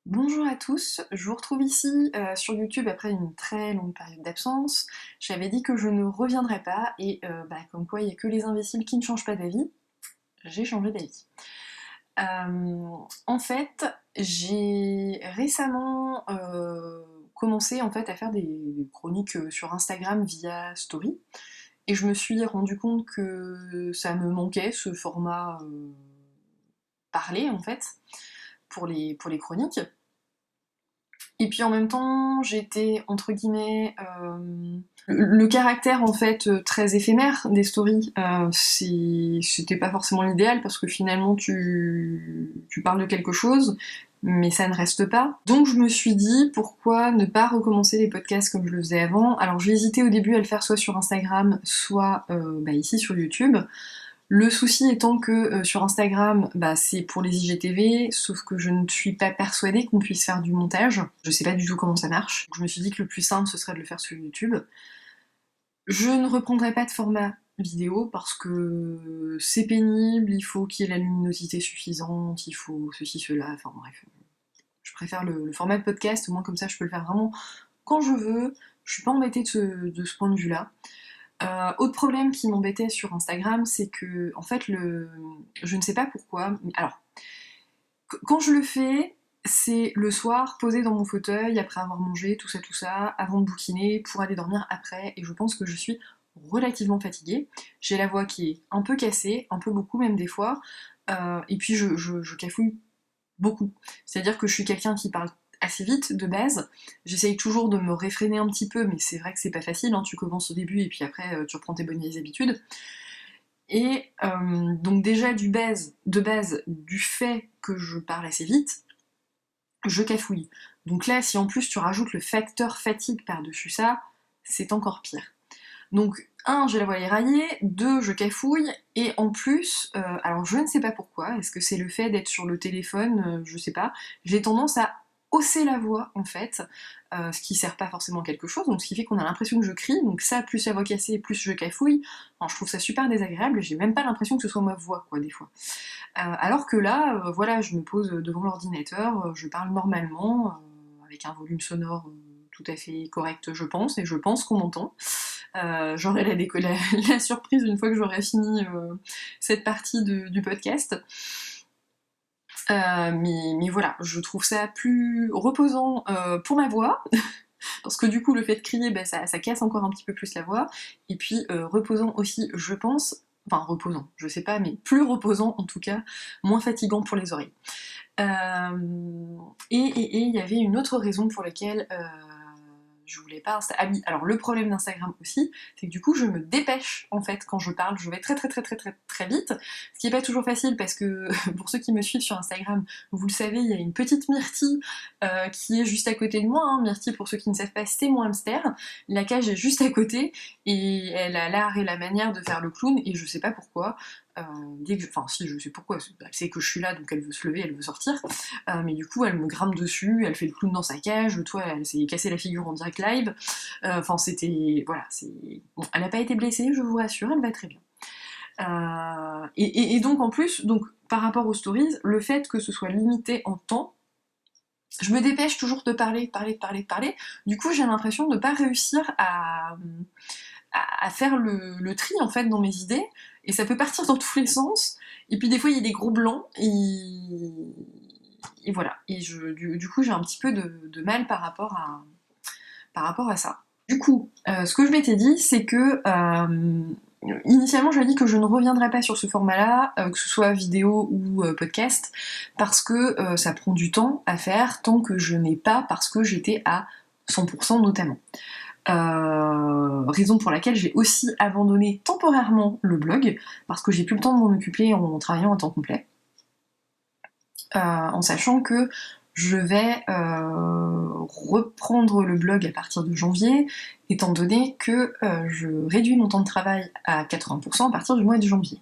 Bonjour à tous, je vous retrouve ici sur YouTube après une très longue période d'absence. J'avais dit que je ne reviendrais pas et comme quoi il n'y a que les imbéciles qui ne changent pas d'avis, j'ai changé d'avis. En fait, j'ai récemment commencé en fait à faire des chroniques sur Instagram via Story et je me suis rendu compte que ça me manquait ce format parlé en fait pour les chroniques. Et puis en même temps, j'étais entre guillemets le caractère en fait très éphémère des stories. C'était pas forcément l'idéal parce que finalement tu parles de quelque chose, mais ça ne reste pas. Donc je me suis dit pourquoi ne pas recommencer les podcasts comme je le faisais avant. Alors j'ai hésité au début à le faire soit sur Instagram, soit ici sur YouTube. Le souci étant que sur Instagram, c'est pour les IGTV, sauf que je ne suis pas persuadée qu'on puisse faire du montage. Je sais pas du tout comment ça marche. Donc je me suis dit que le plus simple, ce serait de le faire sur YouTube. Je ne reprendrai pas de format vidéo parce que c'est pénible, il faut qu'il y ait la luminosité suffisante, il faut ceci, cela, enfin bref. Je préfère le format de podcast, au moins comme ça je peux le faire vraiment quand je veux, je suis pas embêtée de ce point de vue-là. Autre problème qui m'embêtait sur Instagram, c'est que, en fait, je ne sais pas pourquoi. Alors, quand je le fais, c'est le soir, posé dans mon fauteuil, après avoir mangé, tout ça, avant de bouquiner, pour aller dormir après, et je pense que je suis relativement fatiguée. J'ai la voix qui est un peu cassée, un peu beaucoup même des fois, et puis je cafouille beaucoup. C'est-à-dire que je suis quelqu'un qui parle assez vite de base. J'essaye toujours de me réfréner un petit peu, mais c'est vrai que c'est pas facile, hein. Tu commences au début et puis après tu reprends tes bonnes vieilles habitudes. Et donc déjà de base, du fait que je parle assez vite, je cafouille. Donc là, si en plus tu rajoutes le facteur fatigue par-dessus ça, c'est encore pire. Donc, j'ai la voix éraillée, deux, je cafouille, et en plus, alors je ne sais pas pourquoi, est-ce que c'est le fait d'être sur le téléphone, je sais pas, j'ai tendance à hausser la voix en fait, ce qui sert pas forcément à quelque chose, donc ce qui fait qu'on a l'impression que je crie, donc ça, plus la voix cassée, plus je cafouille, alors, je trouve ça super désagréable, j'ai même pas l'impression que ce soit ma voix, quoi, des fois. Alors que là, voilà, je me pose devant l'ordinateur, je parle normalement, avec un volume sonore tout à fait correct, je pense, et je pense qu'on m'entend. J'aurai la surprise une fois que j'aurai fini cette partie du podcast. Mais voilà, je trouve ça plus reposant pour ma voix, parce que du coup le fait de crier, ça casse encore un petit peu plus la voix, et puis reposant aussi, je pense, enfin reposant, je sais pas, mais plus reposant en tout cas, moins fatigant pour les oreilles. Et il y avait une autre raison pour laquelle je voulais pas Ah oui, alors le problème d'Instagram aussi, c'est que du coup je me dépêche en fait quand je parle, je vais très très très très très très vite, ce qui est pas toujours facile parce que pour ceux qui me suivent sur Instagram, vous le savez, il y a une petite Myrtille qui est juste à côté de moi, hein. Myrtille, pour ceux qui ne savent pas, c'est mon hamster, la cage est juste à côté et elle a l'art et la manière de faire le clown et je sais pas pourquoi. Enfin si je sais pourquoi, elle sait que je suis là donc elle veut se lever, elle veut sortir, mais du coup elle me grimpe dessus, elle fait le clown dans sa cage, toi elle s'est cassé la figure en direct live, enfin c'était, voilà, bon, elle n'a pas été blessée, je vous rassure, elle va très bien. Et donc en plus, donc par rapport aux stories, le fait que ce soit limité en temps, je me dépêche toujours de parler, du coup j'ai l'impression de ne pas réussir à faire le tri en fait dans mes idées, et ça peut partir dans tous les sens, et puis des fois il y a des gros blancs, et voilà, et du coup j'ai un petit peu de mal par rapport à ça. Du coup, ce que je m'étais dit, c'est que initialement j'avais dit que je ne reviendrais pas sur ce format-là, que ce soit vidéo ou podcast, parce que ça prend du temps à faire tant que je n'ai pas, parce que j'étais à 100% notamment. Raison pour laquelle j'ai aussi abandonné temporairement le blog, parce que j'ai plus le temps de m'en occuper en travaillant à temps complet, en sachant que je vais reprendre le blog à partir de janvier, étant donné que je réduis mon temps de travail à 80% à partir du mois de janvier.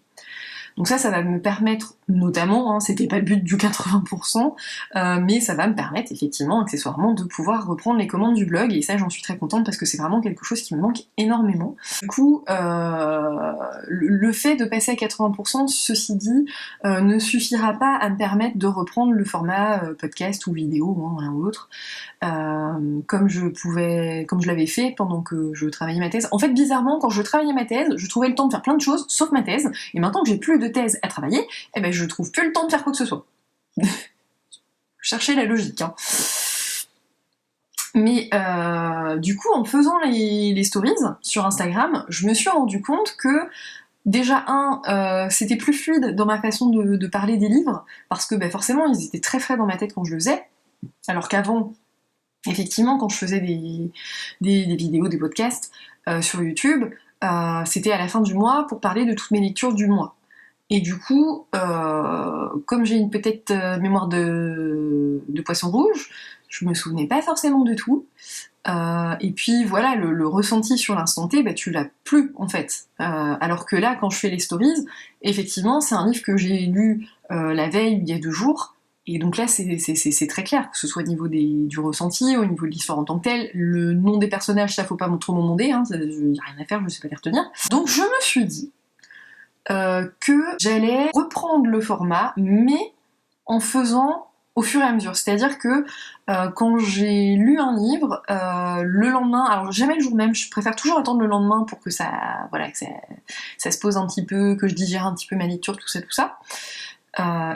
Donc ça va me permettre, notamment, hein, c'était pas le but du 80%, mais ça va me permettre effectivement, accessoirement, de pouvoir reprendre les commandes du blog, et ça j'en suis très contente parce que c'est vraiment quelque chose qui me manque énormément. Du coup, le fait de passer à 80%, ceci dit, ne suffira pas à me permettre de reprendre le format podcast ou vidéo, hein, l'un ou l'autre, comme je l'avais fait pendant que je travaillais ma thèse. En fait, bizarrement, quand je travaillais ma thèse, je trouvais le temps de faire plein de choses, sauf ma thèse, et maintenant que j'ai plus de thèse à travailler, eh ben je trouve plus le temps de faire quoi que ce soit. Cherchez la logique, hein. Mais du coup, en faisant les stories sur Instagram, je me suis rendu compte que déjà, c'était plus fluide dans ma façon de parler des livres, parce que forcément, ils étaient très frais dans ma tête quand je le faisais, alors qu'avant, effectivement, quand je faisais des vidéos, des podcasts sur YouTube, c'était à la fin du mois pour parler de toutes mes lectures du mois. Et du coup, comme j'ai une petite mémoire de poisson rouge, je me souvenais pas forcément de tout. Et puis voilà, le ressenti sur l'instant T, tu l'as plus en fait. Alors que là, quand je fais les stories, effectivement, c'est un livre que j'ai lu la veille, il y a 2 jours, et donc là, c'est très clair, que ce soit au niveau du ressenti, au niveau de l'histoire en tant que telle, le nom des personnages, ça faut pas trop m'en demander, hein, y a rien à faire, je sais pas les retenir. Donc je me suis dit que j'allais reprendre le format, mais en faisant au fur et à mesure. C'est-à-dire que quand j'ai lu un livre, le lendemain, alors jamais le jour même, je préfère toujours attendre le lendemain pour que ça se pose un petit peu, que je digère un petit peu ma lecture, tout ça.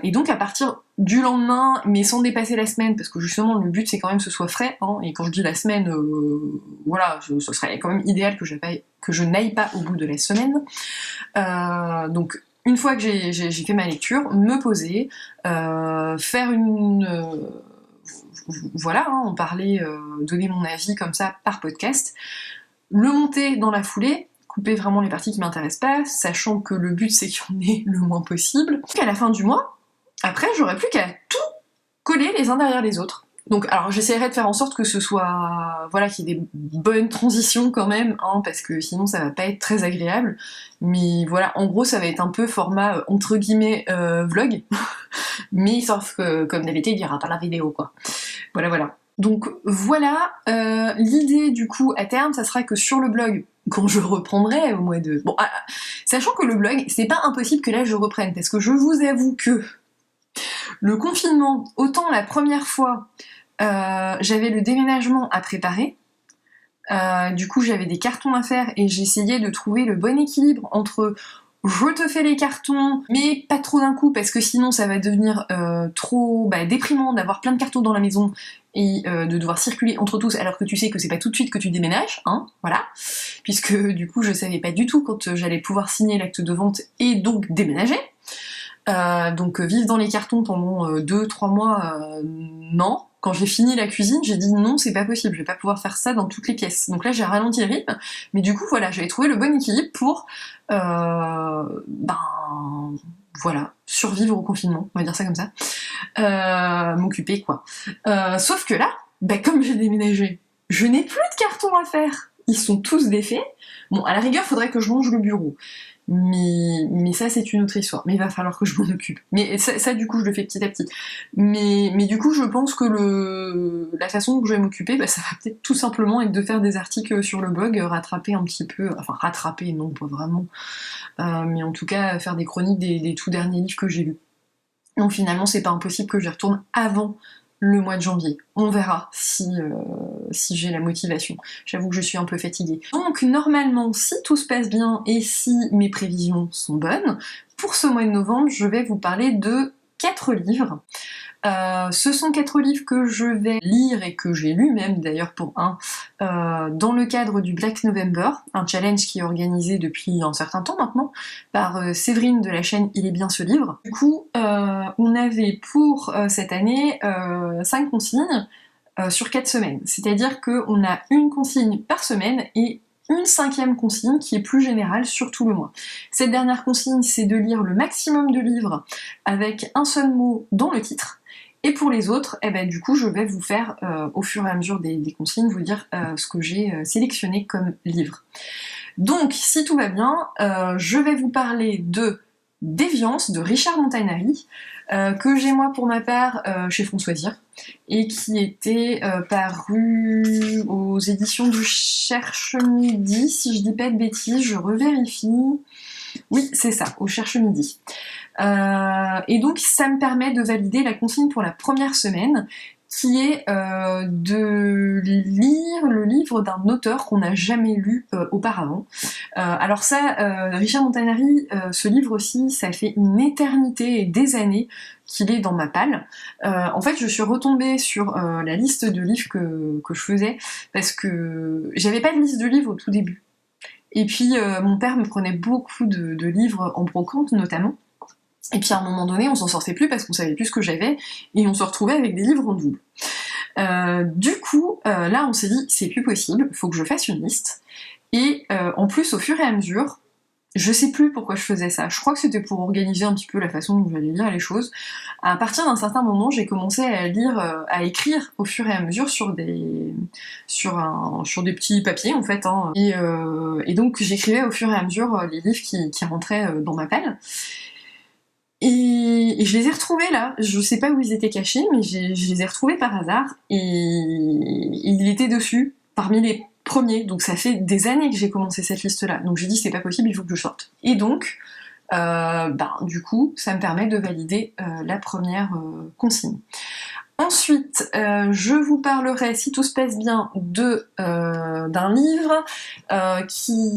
Et donc à partir du lendemain, mais sans dépasser la semaine, parce que justement le but c'est quand même que ce soit frais, hein, et quand je dis la semaine, ce serait quand même idéal que je n'aille pas au bout de la semaine. Donc une fois que j'ai fait ma lecture, me poser, faire en parler, donner mon avis comme ça par podcast, le monter dans la foulée, couper vraiment les parties qui m'intéressent pas, sachant que le but c'est qu'il y en ait le moins possible. À la fin du mois, après j'aurais plus qu'à tout coller les uns derrière les autres. Donc, alors j'essaierai de faire en sorte que ce soit, qu'il y ait des bonnes transitions quand même, hein, parce que sinon ça va pas être très agréable. Mais voilà, en gros ça va être un peu format entre guillemets vlog, mais sauf que comme d'habitude il y aura pas la vidéo quoi. Voilà. Donc voilà, l'idée du coup à terme, ça sera que sur le blog, quand je reprendrai au mois de... Bon, sachant que le blog, c'est pas impossible que là je reprenne, parce que je vous avoue que le confinement, autant la première fois, j'avais le déménagement à préparer, du coup j'avais des cartons à faire et j'essayais de trouver le bon équilibre entre je te fais les cartons, mais pas trop d'un coup parce que sinon ça va devenir trop déprimant d'avoir plein de cartons dans la maison et de devoir circuler entre tous alors que tu sais que c'est pas tout de suite que tu déménages, hein, voilà. Puisque du coup je savais pas du tout quand j'allais pouvoir signer l'acte de vente et donc déménager. Donc vivre dans les cartons pendant 2-3 mois, non. Quand j'ai fini la cuisine, j'ai dit non, c'est pas possible, je vais pas pouvoir faire ça dans toutes les pièces. Donc là, j'ai ralenti le rythme, mais du coup, voilà, j'avais trouvé le bon équilibre pour, survivre au confinement, on va dire ça comme ça, m'occuper, quoi. Sauf que là, comme j'ai déménagé, je n'ai plus de cartons à faire. Ils sont tous défaits. Bon, à la rigueur, faudrait que je range le bureau. Mais ça c'est une autre histoire, mais il va falloir que je m'en occupe. Mais ça du coup je le fais petit à petit. Mais du coup je pense que la façon dont je vais m'occuper, ça va peut-être tout simplement être de faire des articles sur le blog, rattraper un petit peu, enfin rattraper non pas vraiment, mais en tout cas faire des chroniques des tout derniers livres que j'ai lus. Donc finalement c'est pas impossible que j'y retourne avant le mois de janvier. On verra si j'ai la motivation. J'avoue que je suis un peu fatiguée. Donc normalement, si tout se passe bien et si mes prévisions sont bonnes, pour ce mois de novembre, je vais vous parler de 4 livres. Ce sont 4 livres que je vais lire et que j'ai lu même d'ailleurs pour dans le cadre du Black November, un challenge qui est organisé depuis un certain temps maintenant par Séverine de la chaîne Il est bien ce livre. Du coup, on avait pour cette année 5 consignes sur 4 semaines. C'est-à-dire qu'on a une consigne par semaine et une 5e consigne qui est plus générale sur tout le mois. Cette dernière consigne, c'est de lire le maximum de livres avec un seul mot dans le titre. Et pour les autres, du coup, je vais vous faire, au fur et à mesure des consignes, vous dire ce que j'ai sélectionné comme livre. Donc, si tout va bien, je vais vous parler de Déviance de Richard Montanari, que j'ai moi pour ma part chez Françoisire, et qui était paru aux éditions du Cherche Midi, si je dis pas de bêtises, je revérifie. Oui, c'est ça, au Cherche Midi. Et donc ça me permet de valider la consigne pour la première semaine, qui est de lire le livre d'un auteur qu'on n'a jamais lu auparavant. Alors ça, Richard Montanari, ce livre-ci, ça fait une éternité et des années qu'il est dans ma palle. En fait, je suis retombée sur la liste de livres que je faisais, parce que j'avais pas de liste de livres au tout début. Et puis mon père me prenait beaucoup de livres en brocante notamment. Et puis à un moment donné, on s'en sortait plus parce qu'on savait plus ce que j'avais, et on se retrouvait avec des livres en double. Du coup, là on s'est dit, c'est plus possible, faut que je fasse une liste. Et en plus, au fur et à mesure, je sais plus pourquoi je faisais ça, je crois que c'était pour organiser un petit peu la façon dont j'allais lire les choses. À partir d'un certain moment, j'ai commencé à lire, à écrire au fur et à mesure sur des petits papiers en fait, hein. Et donc j'écrivais au fur et à mesure les livres qui rentraient dans ma palle. Et je les ai retrouvés là, je sais pas où ils étaient cachés, mais je les ai retrouvés par hasard, et il était dessus, parmi les premiers, donc ça fait des années que j'ai commencé cette liste-là, donc j'ai dit c'est pas possible, il faut que je sorte. Et donc, du coup, ça me permet de valider la première consigne. Ensuite, je vous parlerai, si tout se passe bien, d'un livre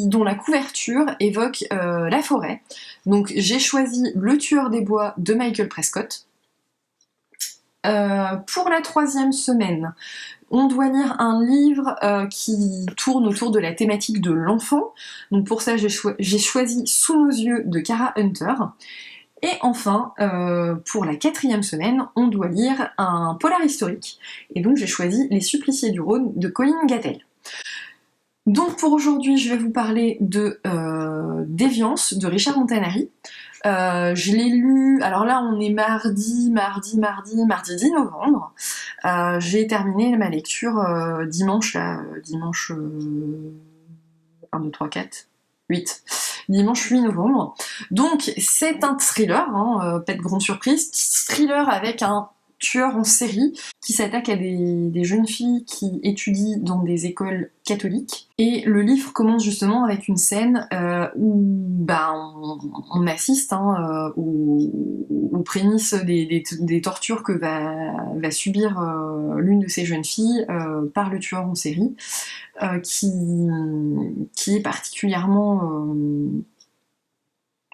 dont la couverture évoque la forêt. Donc j'ai choisi Le Tueur des Bois de Michael Prescott. Pour la 3e semaine, on doit lire un livre qui tourne autour de la thématique de l'enfant. Donc pour ça, j'ai choisi Sous nos yeux de Kara Hunter. Et enfin, pour la 4e semaine, on doit lire un polar historique. Et donc j'ai choisi Les Suppliciés du Rhône de Colin Gattel. Donc pour aujourd'hui, je vais vous parler de Déviance de Richard Montanari. Je l'ai lu, alors là on est mardi 10 novembre. J'ai terminé ma lecture dimanche 1, 2, 3, 4, 8. Dimanche 8 novembre. Donc c'est un thriller, pas de grande surprise, thriller avec un tueur en série qui s'attaque à des jeunes filles qui étudient dans des écoles catholiques. Et le livre commence justement avec une scène où on assiste aux prémices des tortures que va subir l'une de ces jeunes filles par le tueur en série, qui est particulièrement...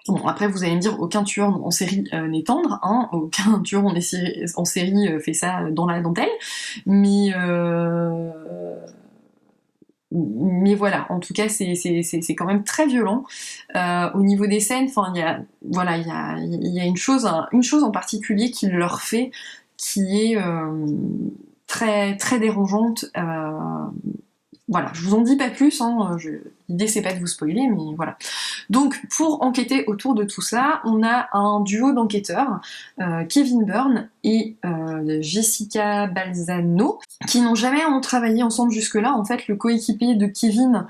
Bon, après vous allez me dire, aucun tueur en série n'est tendre, aucun tueur en série fait ça dans la dentelle, mais voilà, en tout cas c'est quand même très violent. Au niveau des scènes, il y a une chose en particulier qui leur fait, qui est très très dérangeante. Voilà, je vous en dis pas plus, l'idée c'est pas de vous spoiler, mais voilà. Donc pour enquêter autour de tout ça, on a un duo d'enquêteurs, Kevin Byrne et Jessica Balzano, qui n'ont jamais travaillé ensemble jusque-là. En fait, le coéquipier de Kevin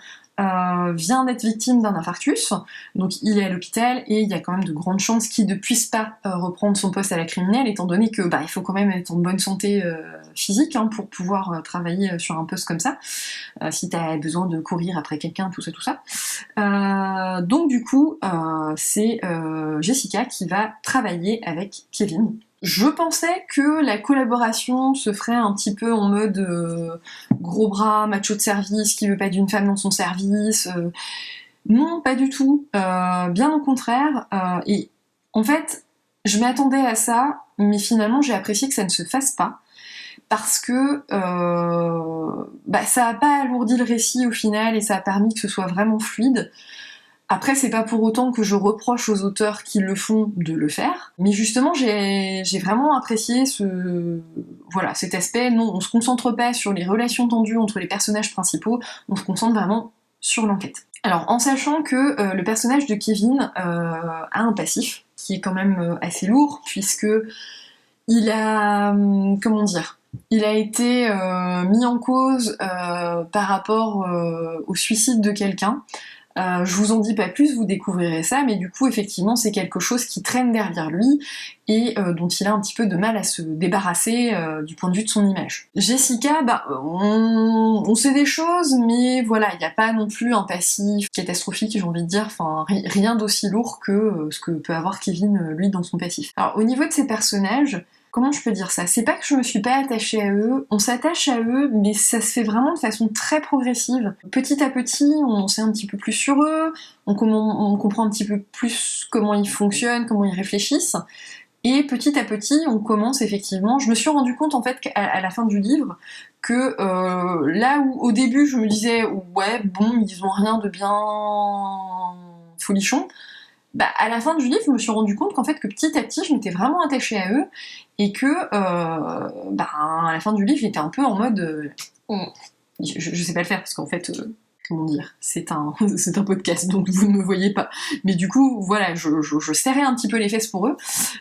vient d'être victime d'un infarctus, donc il est à l'hôpital, et il y a quand même de grandes chances qu'il ne puisse pas reprendre son poste à la criminelle, étant donné que il faut quand même être en bonne santé physique pour pouvoir travailler sur un poste comme ça, si t'as besoin de courir après quelqu'un, tout ça. Donc du coup, c'est Jessica qui va travailler avec Kevin. Je pensais que la collaboration se ferait un petit peu en mode gros bras, macho de service, qui veut pas d'une femme dans son service. Non, pas du tout. Bien au contraire. Et en fait, je m'attendais à ça, mais finalement j'ai apprécié que ça ne se fasse pas. Parce que ça a pas alourdi le récit au final, et ça a permis que ce soit vraiment fluide. Après, c'est pas pour autant que je reproche aux auteurs qui le font de le faire, mais justement, j'ai vraiment apprécié cet aspect. Non, on se concentre pas sur les relations tendues entre les personnages principaux, on se concentre vraiment sur l'enquête. Alors, en sachant que le personnage de Kevin a un passif qui est quand même assez lourd, puisque il a... il a été mis en cause par rapport au suicide de quelqu'un. Je vous en dis pas plus, vous découvrirez ça, mais du coup, effectivement, c'est quelque chose qui traîne derrière lui et dont il a un petit peu de mal à se débarrasser du point de vue de son image. Jessica, on sait des choses, mais voilà, il n'y a pas non plus un passif catastrophique, j'ai envie de dire, enfin, rien d'aussi lourd que ce que peut avoir Kevin, lui, dans son passif. Alors, au niveau de ses personnages, comment je peux dire ça? C'est pas que je me suis pas attachée à eux, on s'attache à eux, mais ça se fait vraiment de façon très progressive. Petit à petit, on en sait un petit peu plus sur eux, on comprend un petit peu plus comment ils fonctionnent, comment ils réfléchissent, et petit à petit, on commence effectivement... Je me suis rendu compte en fait qu'à la fin du livre, que là où au début je me disais ouais bon ils ont rien de bien folichon, à la fin du livre, je me suis rendu compte qu'en fait que petit à petit, je m'étais vraiment attachée à eux et que à la fin du livre, j'étais un peu en mode je sais pas le faire parce qu'en fait comment dire, c'est un podcast donc vous ne me voyez pas, mais du coup voilà, je serrais un petit peu les fesses pour eux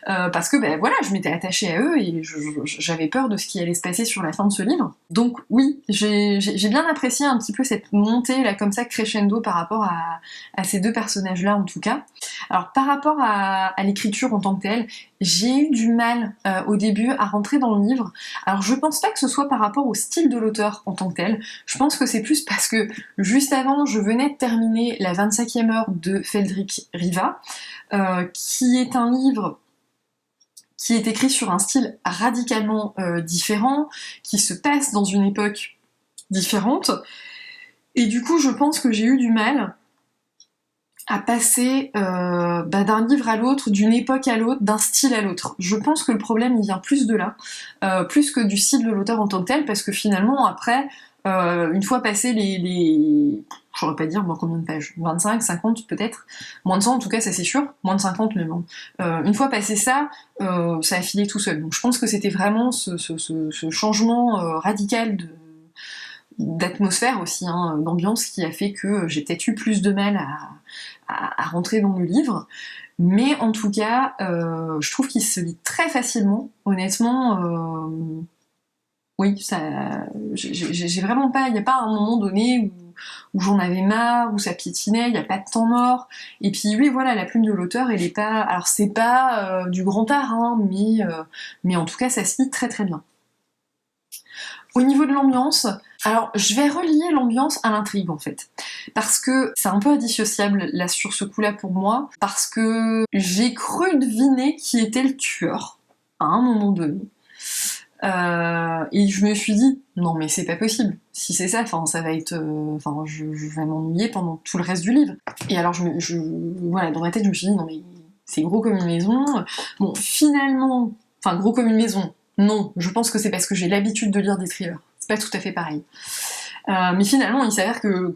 parce que voilà, je m'étais attachée à eux et j'avais peur de ce qui allait se passer sur la fin de ce livre. Donc oui, j'ai bien apprécié un petit peu cette montée là comme ça crescendo par rapport à ces deux personnages là en tout cas. Alors par rapport à l'écriture en tant que telle, j'ai eu du mal au début à rentrer dans le livre. Alors je pense pas que ce soit par rapport au style de l'auteur en tant que tel, je pense que c'est plus parce que juste avant je venais de terminer la 25e heure de Feldrich Riva, qui est un livre qui est écrit sur un style radicalement différent, qui se passe dans une époque différente, et du coup je pense que j'ai eu du mal à passer d'un livre à l'autre, d'une époque à l'autre, d'un style à l'autre. Je pense que le problème il vient plus de là, plus que du style de l'auteur en tant que tel, parce que finalement après, une fois passé les... je saurais pas dire moi combien de pages, 25, 50 peut-être, moins de 100 en tout cas ça c'est sûr, moins de 50 mais bon. Une fois passé ça, ça a filé tout seul. Donc je pense que c'était vraiment ce changement radical d'atmosphère aussi, hein, d'ambiance qui a fait que j'ai peut-être eu plus de mal à rentrer dans le livre. Mais en tout cas, je trouve qu'il se lit très facilement. Honnêtement, oui, ça, j'ai vraiment pas, il n'y a pas un moment donné où j'en avais marre, où ça piétinait, il n'y a pas de temps mort. Et puis oui, voilà, la plume de l'auteur, elle est pas, alors c'est pas du grand art, hein, mais en tout cas, ça se lit très très bien. Au niveau de l'ambiance, alors je vais relier l'ambiance à l'intrigue en fait, parce que c'est un peu indissociable là sur ce coup-là pour moi, parce que j'ai cru deviner qui était le tueur à un moment donné. Et je me suis dit non mais c'est pas possible, si c'est ça, ça va être, je vais m'ennuyer pendant tout le reste du livre. Et alors voilà, dans ma tête je me suis dit non mais c'est gros comme une maison. Bon finalement, gros comme une maison. Non, je pense que c'est parce que j'ai l'habitude de lire des thrillers. C'est pas tout à fait pareil. Mais finalement, il s'avère que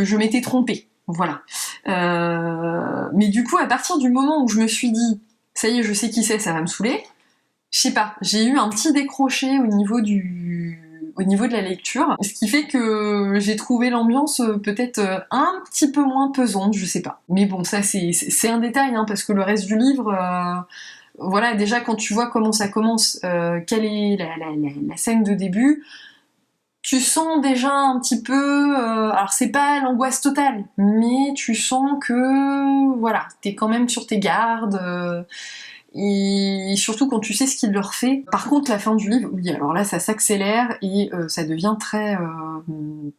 je m'étais trompée. Voilà. Mais du coup, à partir du moment où je me suis dit, ça y est, je sais qui c'est, ça va me saouler, je sais pas, j'ai eu un petit décroché au niveau de la lecture, ce qui fait que j'ai trouvé l'ambiance peut-être un petit peu moins pesante, je sais pas. Mais bon, ça c'est un détail, hein, parce que le reste du livre... voilà, déjà quand tu vois comment ça commence, quelle est la scène de début, tu sens déjà un petit peu... alors c'est pas l'angoisse totale, mais tu sens que voilà, t'es quand même sur tes gardes, et surtout quand tu sais ce qu'il leur fait. Par contre la fin du livre, oui, alors là ça s'accélère et ça devient très,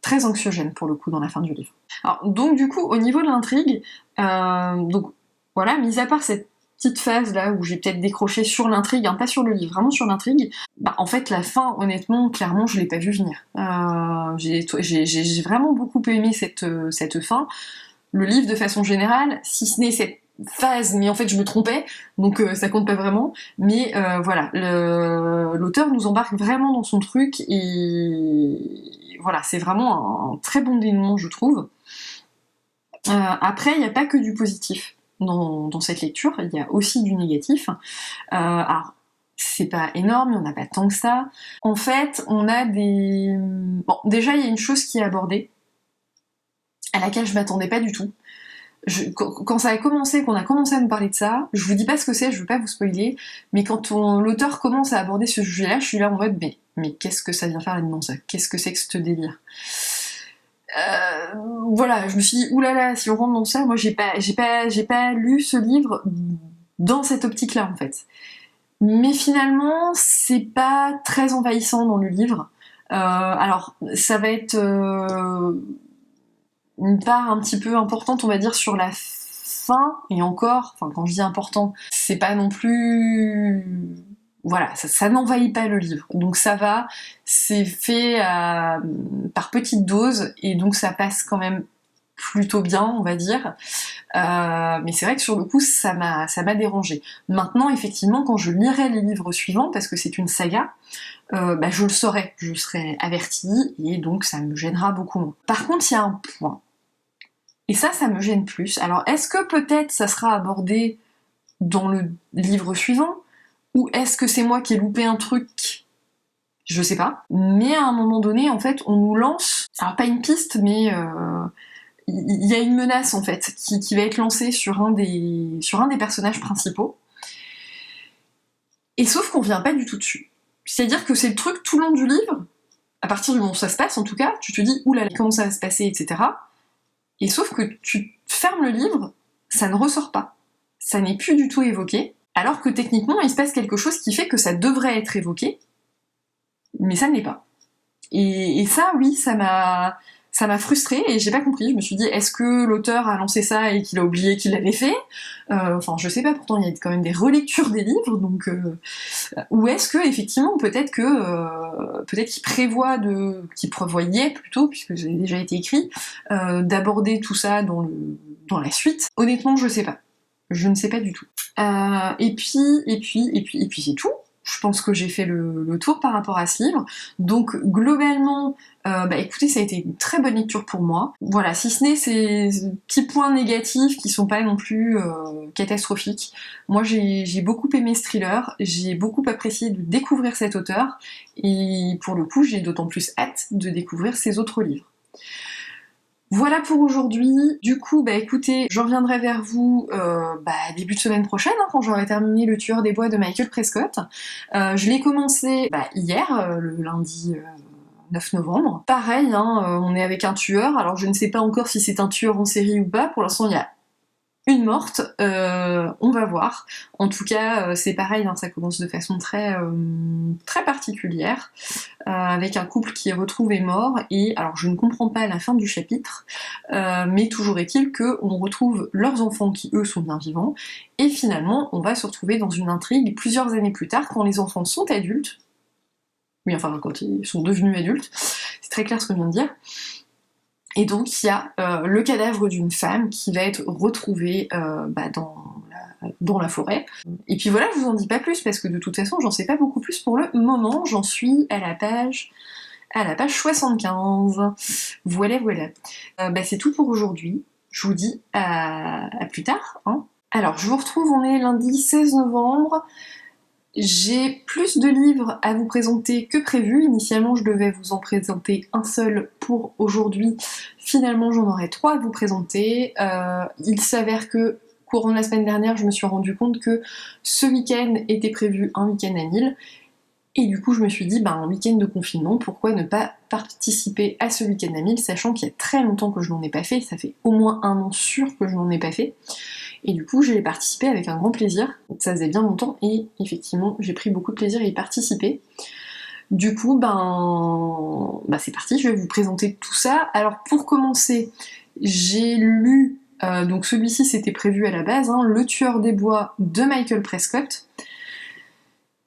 très anxiogène pour le coup dans la fin du livre. Alors, donc du coup au niveau de l'intrigue, donc voilà, mis à part cette petite phase là où j'ai peut-être décroché sur l'intrigue, hein, pas sur le livre, vraiment sur l'intrigue, en fait la fin honnêtement clairement je l'ai pas vu venir. J'ai vraiment beaucoup aimé cette fin. Le livre de façon générale, si ce n'est cette phase, mais en fait je me trompais, donc ça compte pas vraiment, mais voilà, l'auteur nous embarque vraiment dans son truc et voilà, c'est vraiment un très bon dénouement je trouve. Après il n'y a pas que du positif dans cette lecture, il y a aussi du négatif. Alors, c'est pas énorme, il n'y en a pas tant que ça. En fait, on a des... Bon, déjà, il y a une chose qui est abordée, à laquelle je m'attendais pas du tout. Quand ça a commencé, qu'on a commencé à me parler de ça, je vous dis pas ce que c'est, je veux pas vous spoiler, mais quand l'auteur commence à aborder ce sujet-là, je suis là en mode, mais qu'est-ce que ça vient faire là-dedans, ça? Qu'est-ce que c'est que ce délire? Voilà, je me suis dit, oulala, si on rentre dans ça, moi j'ai pas lu ce livre dans cette optique-là en fait. Mais finalement, c'est pas très envahissant dans le livre. Alors, ça va être une part un petit peu importante, on va dire, sur la fin, et encore, enfin quand je dis important, c'est pas non plus... Voilà, ça n'envahit pas le livre. Donc ça va, c'est fait par petites doses, et donc ça passe quand même plutôt bien, on va dire. Mais c'est vrai que sur le coup, ça m'a dérangé. Maintenant, effectivement, quand je lirai les livres suivants, parce que c'est une saga, bah, je le saurai, je serai avertie, et donc ça me gênera beaucoup moins. Par contre, il y a un point, et ça me gêne plus. Alors, est-ce que peut-être ça sera abordé dans le livre suivant, ou est-ce que c'est moi qui ai loupé un truc? Je sais pas. Mais à un moment donné, en fait, on nous lance, alors pas une piste, mais il y a une menace en fait qui va être lancée sur un des personnages principaux. Et sauf qu'on vient pas du tout dessus. C'est-à-dire que c'est le truc tout le long du livre, à partir du moment où ça se passe en tout cas, tu te dis oulala, comment ça va se passer, etc. Et sauf que tu fermes le livre, ça ne ressort pas. Ça n'est plus du tout évoqué, alors que techniquement il se passe quelque chose qui fait que ça devrait être évoqué, mais ça ne l'est pas. Et ça, oui, ça m'a frustrée et j'ai pas compris. Je me suis dit, est-ce que l'auteur a lancé ça et qu'il a oublié qu'il l'avait fait? Enfin, je sais pas, pourtant il y a quand même des relectures des livres, donc... ou est-ce que, effectivement, peut-être qu'il qu'il prévoyait plutôt, puisque ça a déjà été écrit, d'aborder tout ça dans la suite. Honnêtement, je sais pas. Je ne sais pas du tout. Et puis c'est tout. Je pense que j'ai fait le tour par rapport à ce livre. Donc globalement, bah écoutez, ça a été une très bonne lecture pour moi. Voilà, si ce n'est ces petits points négatifs qui sont pas non plus catastrophiques. Moi j'ai beaucoup aimé ce thriller, j'ai beaucoup apprécié de découvrir cet auteur, et pour le coup j'ai d'autant plus hâte de découvrir ses autres livres. Voilà pour aujourd'hui. Du coup, bah écoutez, je reviendrai vers vous début de semaine prochaine, hein, quand j'aurai terminé Le Tueur des Bois de Michael Prescott. Je l'ai commencé hier, le lundi 9 novembre. Pareil, hein, on est avec un tueur. Alors je ne sais pas encore si c'est un tueur en série ou pas. Pour l'instant, il y a une morte, on va voir. En tout cas, c'est pareil, hein, ça commence de façon très particulière, avec un couple qui est retrouvé mort, et alors je ne comprends pas la fin du chapitre, mais toujours est-il qu'on retrouve leurs enfants qui eux sont bien vivants, et finalement on va se retrouver dans une intrigue plusieurs années plus tard, quand les enfants sont adultes, oui enfin quand ils sont devenus adultes, c'est très clair ce que je viens de dire. Et donc il y a le cadavre d'une femme qui va être retrouvé dans la forêt. Et puis voilà, je vous en dis pas plus parce que de toute façon j'en sais pas beaucoup plus pour le moment. J'en suis à la page 75. Voilà. C'est tout pour aujourd'hui. Je vous dis à plus tard, hein. Alors je vous retrouve, on est lundi 16 novembre. J'ai plus de livres à vous présenter que prévu. Initialement, je devais vous en présenter un seul pour aujourd'hui. Finalement, j'en aurai 3 à vous présenter. Il s'avère que, courant de la semaine dernière, je me suis rendu compte que ce week-end était prévu un week-end à Lille. Et du coup, je me suis dit, un week-end de confinement, pourquoi ne pas participer à ce week-end à Lille, sachant qu'il y a très longtemps que je n'en ai pas fait. Ça fait au moins 1 an sûr que je n'en ai pas fait. Et du coup, j'ai participé avec un grand plaisir. Ça faisait bien longtemps et effectivement, j'ai pris beaucoup de plaisir à y participer. Du coup, c'est parti, je vais vous présenter tout ça. Alors pour commencer, j'ai lu, donc celui-ci c'était prévu à la base, hein, Le Tueur des Bois de Michael Prescott.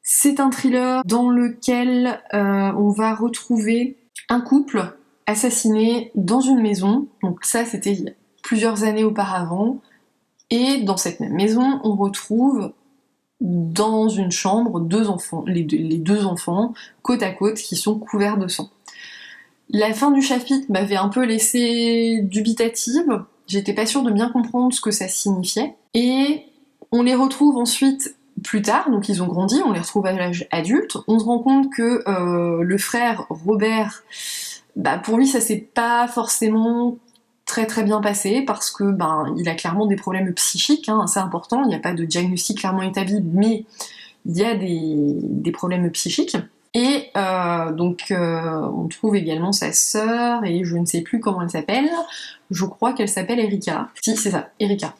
C'est un thriller dans lequel on va retrouver un couple assassiné dans une maison. Donc ça, c'était il y a plusieurs années auparavant. Et dans cette même maison, on retrouve dans une chambre 2 enfants, les deux enfants, côte à côte, qui sont couverts de sang. La fin du chapitre m'avait un peu laissée dubitative, j'étais pas sûre de bien comprendre ce que ça signifiait, et on les retrouve ensuite plus tard, donc ils ont grandi, on les retrouve à l'âge adulte, on se rend compte que le frère Robert, pour lui ça s'est pas forcément très bien passé, parce que il a clairement des problèmes psychiques, hein, assez importants. Il n'y a pas de diagnostic clairement établi, mais il y a des problèmes psychiques. Et on trouve également sa sœur, et je ne sais plus comment elle s'appelle, je crois qu'elle s'appelle Erika. Si, c'est ça, Erika.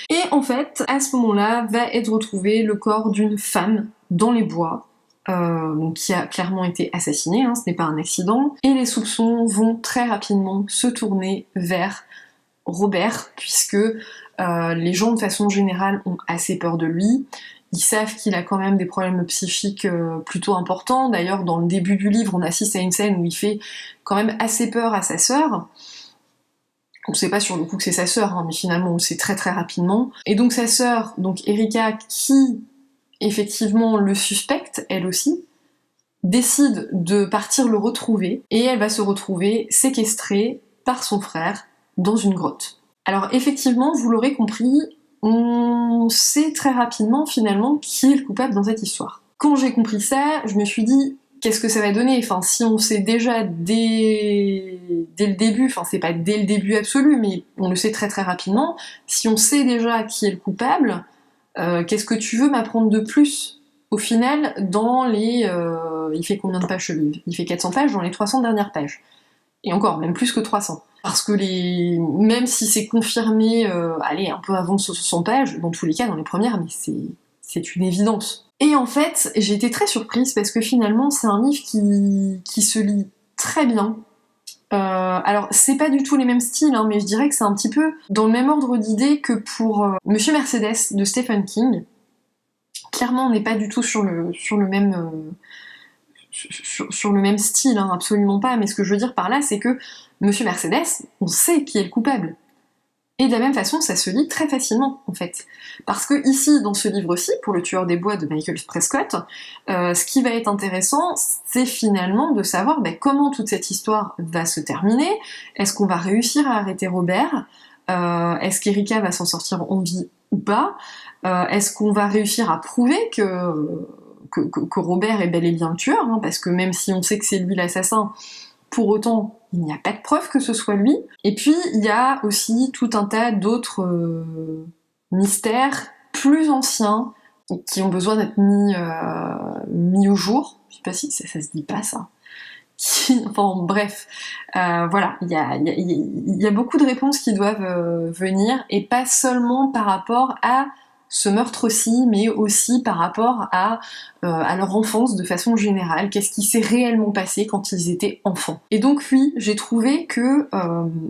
Et en fait, à ce moment-là, va être retrouvé le corps d'une femme dans les bois, qui a clairement été assassinée, ce n'est pas un accident, et les soupçons vont très rapidement se tourner vers Robert, puisque les gens de façon générale ont assez peur de lui. Ils savent qu'il a quand même des problèmes psychiques plutôt importants. D'ailleurs, dans le début du livre, on assiste à une scène où il fait quand même assez peur à sa sœur. On sait pas sur le coup que c'est sa sœur, mais finalement on le sait très très rapidement. Et donc sa sœur, donc Erika, qui effectivement le suspecte, elle aussi, décide de partir le retrouver, et elle va se retrouver séquestrée par son frère dans une grotte. Alors effectivement, vous l'aurez compris, on sait très rapidement finalement qui est le coupable dans cette histoire. Quand j'ai compris ça, je me suis dit, qu'est-ce que ça va donner? Enfin, si on sait déjà dès le début, enfin c'est pas dès le début absolu, mais on le sait très très rapidement, si on sait déjà qui est le coupable, qu'est-ce que tu veux m'apprendre de plus? Au final, dans les... il fait combien de pages ce livre? Il fait 400 pages dans les 300 dernières pages. Et encore, même plus que 300. Parce que même si c'est confirmé, un peu avant 60 pages, dans tous les cas, dans les premières, mais c'est une évidence. Et en fait, j'ai été très surprise parce que finalement, c'est un livre qui se lit très bien. Alors, c'est pas du tout les mêmes styles, mais je dirais que c'est un petit peu dans le même ordre d'idée que pour Monsieur Mercedes de Stephen King. Clairement, on n'est pas du tout sur le même... sur le même style, absolument pas, mais ce que je veux dire par là, c'est que Monsieur Mercedes, on sait qui est le coupable. Et de la même façon, ça se lit très facilement, en fait. Parce que ici, dans ce livre-ci, pour Le Tueur des Bois de Michael Prescott, ce qui va être intéressant, c'est finalement de savoir comment toute cette histoire va se terminer. Est-ce qu'on va réussir à arrêter Robert? Est-ce qu'Erika va s'en sortir en vie ou pas? Est-ce qu'on va réussir à prouver que Robert est bel et bien le tueur, parce que même si on sait que c'est lui l'assassin, pour autant, il n'y a pas de preuve que ce soit lui. Et puis, il y a aussi tout un tas d'autres mystères plus anciens qui ont besoin d'être mis au jour. Je sais pas si ça se dit pas, ça. Enfin, bref. Voilà, il y a beaucoup de réponses qui doivent venir, et pas seulement par rapport à ce meurtre-ci, mais aussi par rapport à leur enfance de façon générale, qu'est-ce qui s'est réellement passé quand ils étaient enfants. Et donc oui, j'ai trouvé que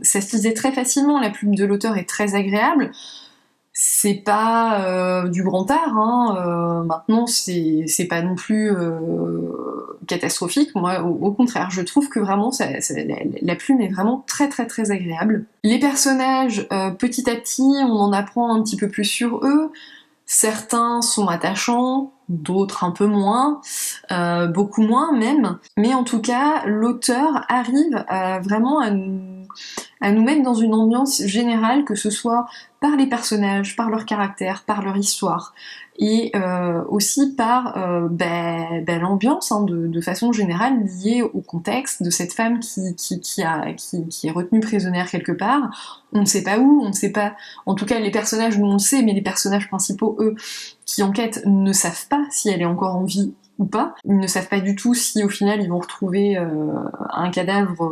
ça se lisait très facilement, la plume de l'auteur est très agréable, c'est pas du grand art, maintenant c'est pas non plus catastrophique, moi au contraire, je trouve que vraiment la plume est vraiment très très très agréable. Les personnages, petit à petit, on en apprend un petit peu plus sur eux. Certains sont attachants, d'autres un peu moins, beaucoup moins même, mais en tout cas, l'auteur arrive vraiment à nous mettre dans une ambiance générale, que ce soit par les personnages, par leur caractère, par leur histoire, et aussi par l'ambiance, de façon générale, liée au contexte de cette femme qui est retenue prisonnière quelque part. On ne sait pas où, on ne sait pas... En tout cas, les personnages, nous on le sait, mais les personnages principaux, eux, qui enquêtent, ne savent pas si elle est encore en vie ou pas. Ils ne savent pas du tout si, au final, ils vont retrouver un cadavre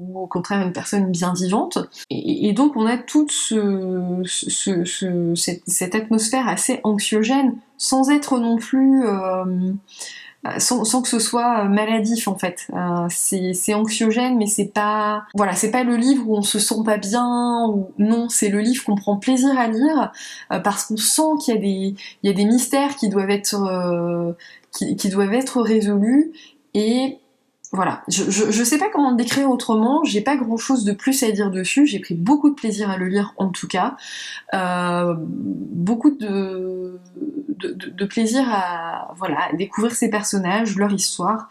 ou au contraire une personne bien vivante. Et donc, on a toute cette atmosphère assez anxiogène, sans être non plus... sans que ce soit maladif, en fait. C'est anxiogène, mais c'est pas... Voilà, c'est pas le livre où on se sent pas bien, ou... Non, c'est le livre qu'on prend plaisir à lire, parce qu'on sent qu'il y a des mystères qui doivent être, qui doivent être résolus, et... Voilà, je sais pas comment le décrire autrement, j'ai pas grand chose de plus à dire dessus, j'ai pris beaucoup de plaisir à le lire en tout cas, beaucoup de plaisir à découvrir ces personnages, leur histoire,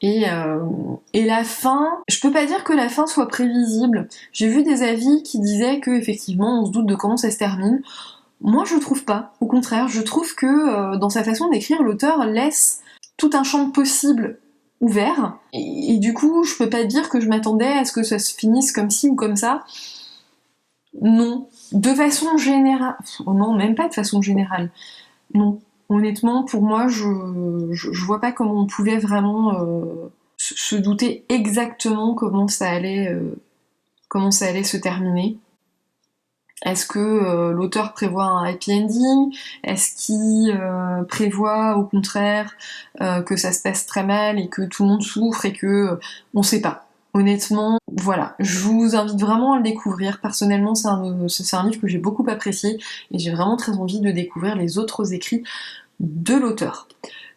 et la fin, je peux pas dire que la fin soit prévisible, j'ai vu des avis qui disaient que effectivement on se doute de comment ça se termine. Moi je trouve pas, au contraire, je trouve que dans sa façon d'écrire, l'auteur laisse tout un champ de possibles ouvert, et du coup je peux pas dire que je m'attendais à ce que ça se finisse comme ci ou comme ça. Non, de façon générale, oh non, même pas de façon générale, non, Honnêtement, pour moi, je vois pas comment on pouvait vraiment se douter exactement comment ça allait se terminer. Est-ce que l'auteur prévoit un happy ending? Est-ce qu'il prévoit au contraire que ça se passe très mal et que tout le monde souffre et que on sait pas. Honnêtement, voilà, je vous invite vraiment à le découvrir. Personnellement, c'est un livre que j'ai beaucoup apprécié et j'ai vraiment très envie de découvrir les autres écrits de l'auteur.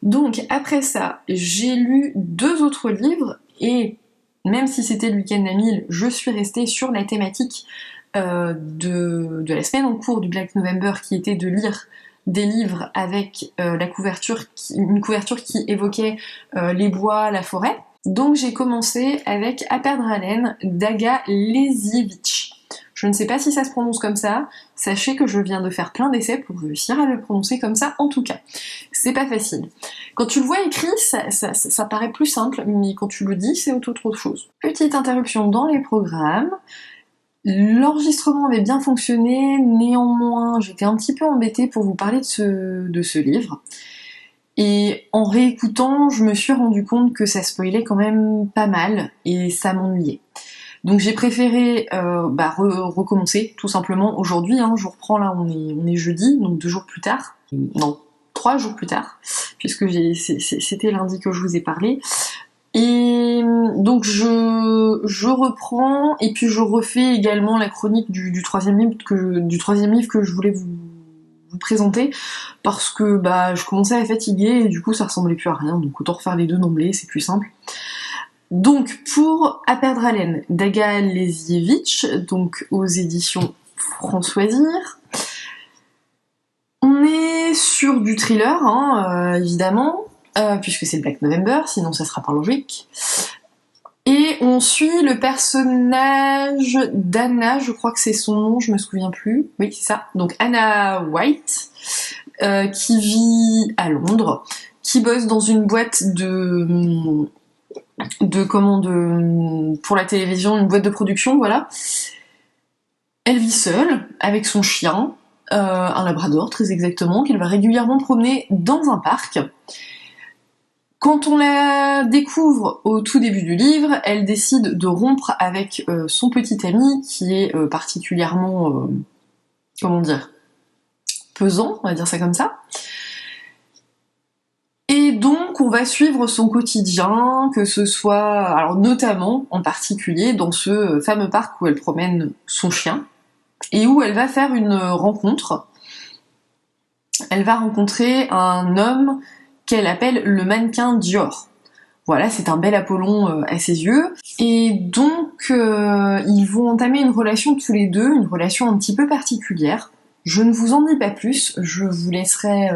Donc après ça, j'ai lu 2 autres livres et même si c'était le week-end à 1000, je suis restée sur la thématique de la semaine en cours du Black November qui était de lire des livres avec une couverture qui évoquait les bois, la forêt. Donc j'ai commencé avec À perdre haleine d'Aga Lezievich. Je ne sais pas si ça se prononce comme ça, sachez que je viens de faire plein d'essais pour réussir à le prononcer comme ça en tout cas. C'est pas facile. Quand tu le vois écrit, ça paraît plus simple, mais quand tu le dis, c'est autre chose. Petite interruption dans les programmes. L'enregistrement avait bien fonctionné, néanmoins j'étais un petit peu embêtée pour vous parler de ce livre. Et en réécoutant, je me suis rendu compte que ça spoilait quand même pas mal et ça m'ennuyait. Donc j'ai préféré recommencer tout simplement aujourd'hui. Je reprends là, on est jeudi, donc 2 jours plus tard. Non, 3 jours plus tard, puisque c'était lundi que je vous ai parlé. Et donc je reprends et puis je refais également la chronique du troisième livre que je voulais vous présenter parce que je commençais à fatiguer et du coup ça ressemblait plus à rien, donc autant refaire les deux d'emblée, c'est plus simple. Donc pour À perdre haleine d'Aga Lezievich, donc aux éditions Françoisir. On est sur du thriller, évidemment, puisque c'est le Black November, sinon ça sera pas logique. Et on suit le personnage d'Anna, je crois que c'est son nom, je me souviens plus. Oui, c'est ça. Donc Anna White, qui vit à Londres, qui bosse dans une boîte pour la télévision, une boîte de production, voilà. Elle vit seule, avec son chien, un labrador très exactement, qu'elle va régulièrement promener dans un parc. Quand on la découvre au tout début du livre, elle décide de rompre avec son petit ami, qui est particulièrement, pesant, on va dire ça comme ça. Et donc on va suivre son quotidien, que ce soit, alors notamment en particulier dans ce fameux parc où elle promène son chien, et où elle va faire une rencontre. Elle va rencontrer un homme qu'elle appelle le mannequin Dior. Voilà, c'est un bel Apollon à ses yeux. Et donc, ils vont entamer une relation tous les deux, une relation un petit peu particulière. Je ne vous en dis pas plus, je vous laisserai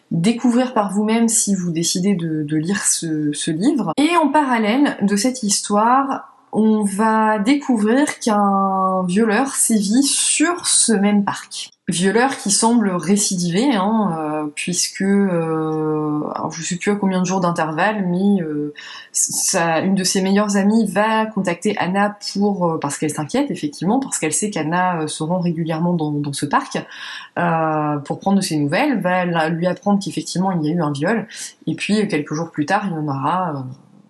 découvrir par vous-même si vous décidez de lire ce livre. Et en parallèle de cette histoire, on va découvrir qu'un violeur sévit sur ce même parc. Violeur qui semble récidiver, puisque alors je sais plus à combien de jours d'intervalle, mais une de ses meilleures amies va contacter Anna parce qu'elle s'inquiète effectivement, parce qu'elle sait qu'Anna se rend régulièrement dans ce parc pour prendre de ses nouvelles, va lui apprendre qu'effectivement il y a eu un viol, et puis quelques jours plus tard il y en aura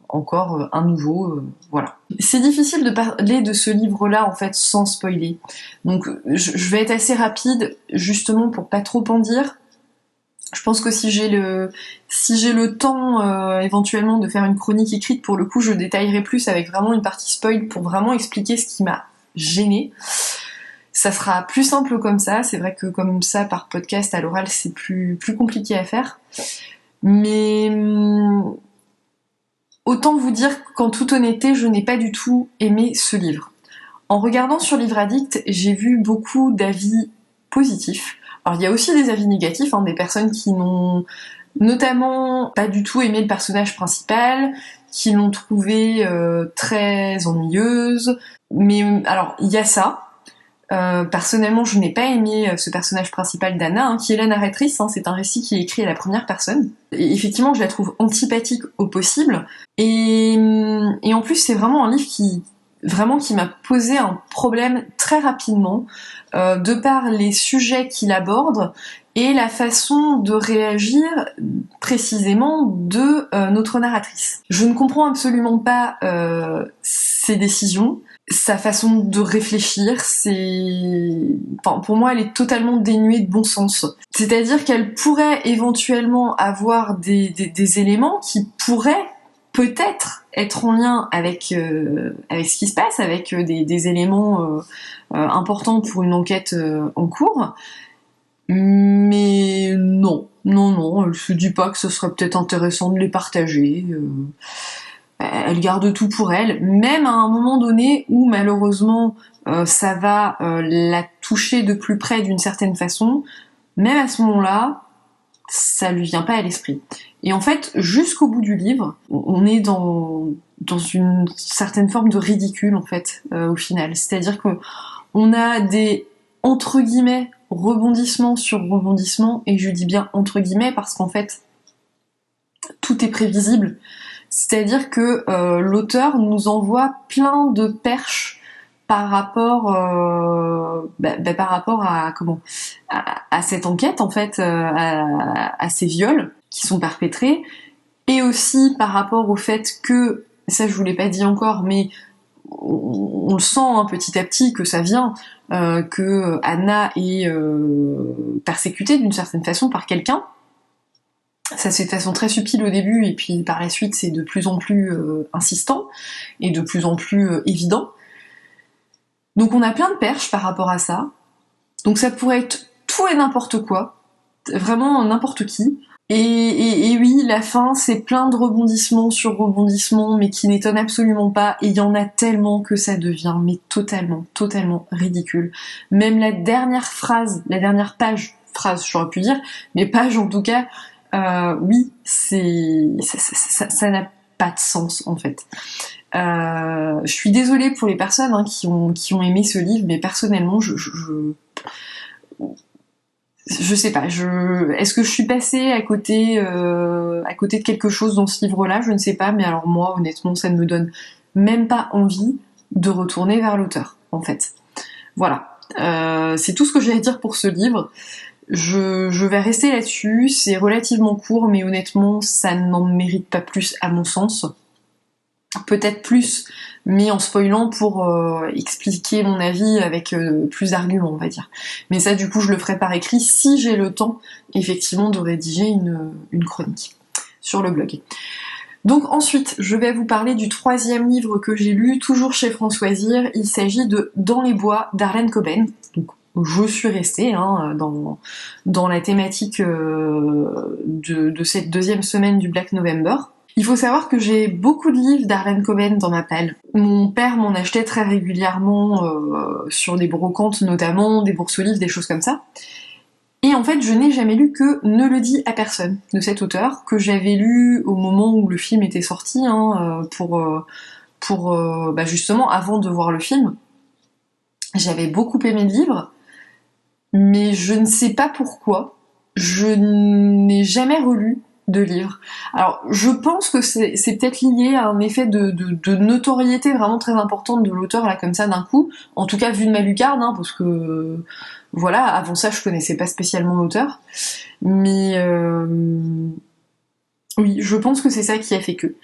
encore un nouveau, voilà. C'est difficile de parler de ce livre-là en fait sans spoiler. Donc je vais être assez rapide justement pour pas trop en dire. Je pense que si j'ai le temps éventuellement de faire une chronique écrite, pour le coup je détaillerai plus avec vraiment une partie spoil pour vraiment expliquer ce qui m'a gênée. Ça sera plus simple comme ça, c'est vrai que comme ça par podcast à l'oral c'est plus compliqué à faire. Mais autant vous dire qu'en toute honnêteté, je n'ai pas du tout aimé ce livre. En regardant sur Livre Addict, j'ai vu beaucoup d'avis positifs. Alors il y a aussi des avis négatifs, des personnes qui n'ont notamment pas du tout aimé le personnage principal, qui l'ont trouvé très ennuyeuse. Mais alors il y a ça. Personnellement, je n'ai pas aimé ce personnage principal d'Anna, qui est la narratrice, c'est un récit qui est écrit à la première personne. Et effectivement, je la trouve antipathique au possible. Et en plus, c'est vraiment un livre qui m'a posé un problème très rapidement, de par les sujets qu'il aborde et la façon de réagir précisément de notre narratrice. Je ne comprends absolument pas ses décisions, sa façon de réfléchir, enfin, pour moi elle est totalement dénuée de bon sens. C'est-à-dire qu'elle pourrait éventuellement avoir des éléments qui pourraient peut-être être en lien avec ce qui se passe, avec des éléments importants pour une enquête en cours, mais non, elle se dit pas que ce serait peut-être intéressant de les partager. Elle garde tout pour elle, même à un moment donné où malheureusement ça va la toucher de plus près d'une certaine façon, même à ce moment-là, ça lui vient pas à l'esprit. Et en fait, jusqu'au bout du livre, on est dans une certaine forme de ridicule en fait, au final. C'est-à-dire que on a des entre guillemets rebondissements sur rebondissements, et je dis bien entre guillemets parce qu'en fait tout est prévisible. C'est-à-dire que l'auteur nous envoie plein de perches par rapport à cette enquête en fait, à ces viols qui sont perpétrés, et aussi par rapport au fait que, ça je vous l'ai pas dit encore, mais on le sent hein, petit à petit que ça vient, que Anna est persécutée d'une certaine façon par quelqu'un. Ça c'est de façon très subtile au début, et puis par la suite c'est de plus en plus insistant et de plus en plus évident. Donc on a plein de perches par rapport à ça. Donc ça pourrait être tout et n'importe quoi, vraiment n'importe qui. Et oui, la fin c'est plein de rebondissements sur rebondissements, mais qui n'étonnent absolument pas, et il y en a tellement que ça devient mais totalement ridicule. Même la dernière page, j'aurais pu dire, mais page en tout cas, oui, ça n'a pas de sens en fait. Je suis désolée pour les personnes hein, qui ont aimé ce livre, mais personnellement, je sais pas. Est-ce que je suis passée à côté de quelque chose dans ce livre-là? Je ne sais pas, mais alors moi, honnêtement, ça ne me donne même pas envie de retourner vers l'auteur, en fait. Voilà. C'est tout ce que j'ai à dire pour ce livre. Je vais rester là-dessus, c'est relativement court, mais honnêtement, ça n'en mérite pas plus à mon sens. Peut-être plus, mais en spoilant pour expliquer mon avis avec plus d'arguments, on va dire. Mais ça, du coup, je le ferai par écrit si j'ai le temps, effectivement, de rédiger une chronique sur le blog. Donc ensuite, je vais vous parler du 3e livre que j'ai lu, toujours chez Françoisir. Il s'agit de Dans les bois d'Harlan Coben. Donc, je suis restée hein, dans la thématique de cette 2e semaine du Black November. Il faut savoir que j'ai beaucoup de livres d'Harlan Coben dans ma palle. Mon père m'en achetait très régulièrement sur des brocantes notamment, des bourses aux livres, des choses comme ça. Et en fait, je n'ai jamais lu que Ne le dis à personne de cet auteur, que j'avais lu au moment où le film était sorti, hein, pour justement avant de voir le film. J'avais beaucoup aimé le livre, mais je ne sais pas pourquoi, je n'ai jamais relu de livres. Alors, je pense que c'est peut-être lié à un effet de notoriété vraiment très importante de l'auteur, là, comme ça, d'un coup. En tout cas, vu de ma lucarne, hein, parce que, voilà, avant ça, je connaissais pas spécialement l'auteur. Mais, oui, je pense que c'est ça qui a fait que.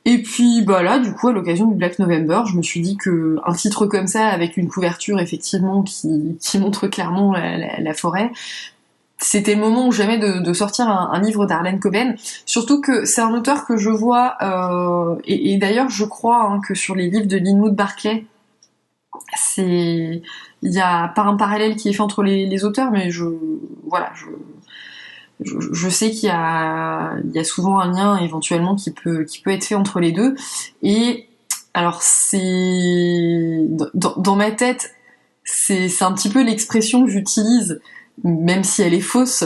Et puis, bah là, du coup, à l'occasion du Black November, je me suis dit que un titre comme ça, avec une couverture, effectivement, qui montre clairement la forêt, c'était le moment ou jamais de sortir un livre d'Harlan Coben, surtout que c'est un auteur que je vois, et d'ailleurs je crois hein, que sur les livres de Linwood Barclay, il y a pas un parallèle qui est fait entre les auteurs, mais je sais qu'il y a souvent un lien éventuellement qui peut être fait entre les deux, et alors c'est dans ma tête, c'est un petit peu l'expression que j'utilise, même si elle est fausse.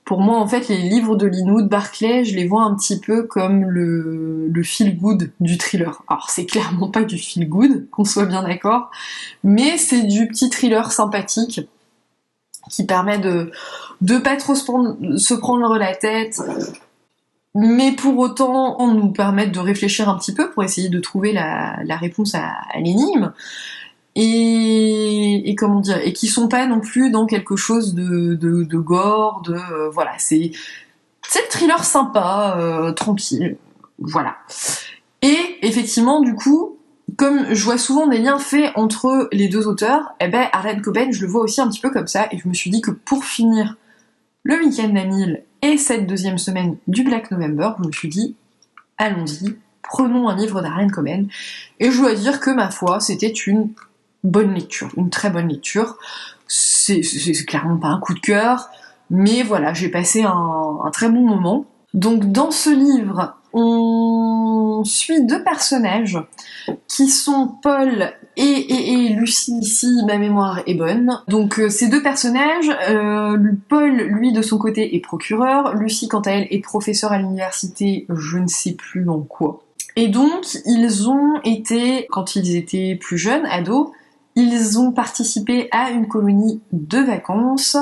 Pour moi, en fait, les livres de Linwood Barclay, je les vois un petit peu comme le feel-good du thriller. Alors, c'est clairement pas du feel-good, qu'on soit bien d'accord, mais c'est du petit thriller sympathique qui permet de pas trop se prendre la tête, mais pour autant nous permettre de réfléchir un petit peu pour essayer de trouver la réponse à l'énigme. et comment dire, et qui sont pas non plus dans quelque chose de gore, voilà, c'est le thriller sympa, tranquille, voilà. Et effectivement, du coup, comme je vois souvent des liens faits entre les deux auteurs, Harlan Coben, je le vois aussi un petit peu comme ça, et je me suis dit que pour finir le week-end à 1000 et cette deuxième semaine du Black November, je me suis dit, allons-y, prenons un livre d'Harlan Coben, et je dois dire que, ma foi, c'était une bonne lecture, une très bonne lecture. C'est clairement pas un coup de cœur, mais voilà, j'ai passé un très bon moment. Donc dans ce livre, on suit deux personnages qui sont Paul et Lucie, si ma mémoire est bonne. Donc ces deux personnages, Paul, lui, de son côté, est procureur, Lucie, quant à elle, est professeure à l'université, je ne sais plus dans quoi. Et donc, ils ont été, quand ils étaient plus jeunes, ados, ils ont participé à une colonie de vacances,